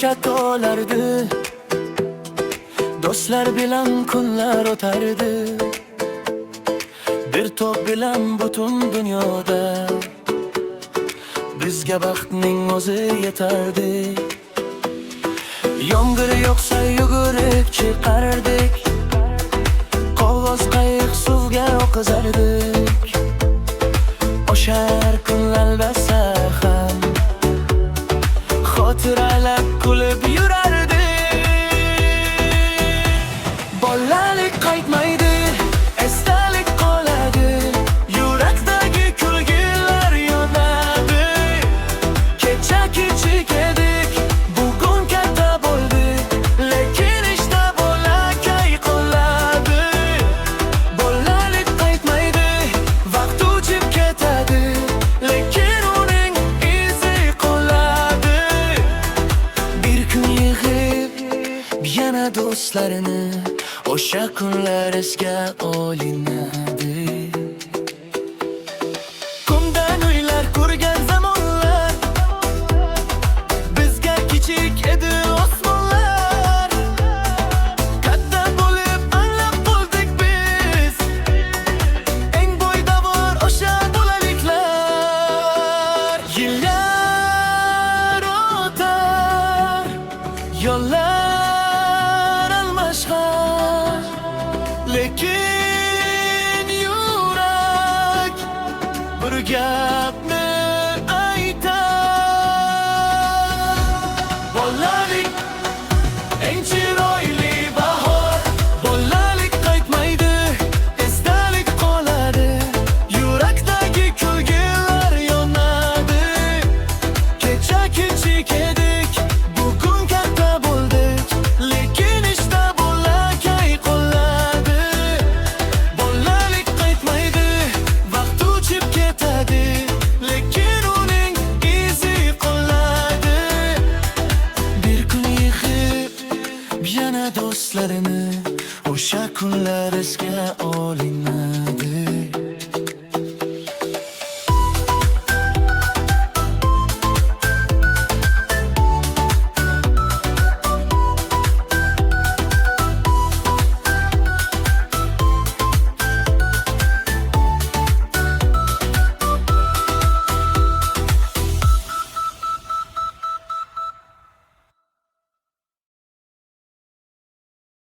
ko'cha to'lardi, do'stlar bilan kunlar o'tardi. Bir to'p bilan butun dunyoda bizga baxtning o'zi yetardi. Yomg'ir yog'sa yugurib chiqardik, qog'oz qayiq suvga oqizardik. O'shar kunlar albatta ham xotiralar kulib yurardik. Bolalik qaytmaydi, esdalik qoladi, yurakdagi kulgilar yonadi. Kecha kichik edik, bugun katta bo'ldik, lekin ishda bolakay qoladi. Bolalik qaytmaydi, vaqt o'chib ketadi, lekin uning izi qoladi. Bir kun yig'ib yana do'stlarini, o'sha kunlar esga olinadi. Qumdan uylar qurgan zamonlar, bizga kichik edi osmonlar. Katta bo'lib anglab qoldik biz, eng poydevor o'sha bolaliklar. Yillar o'tar, yo'llar almashar, lekin yurak birga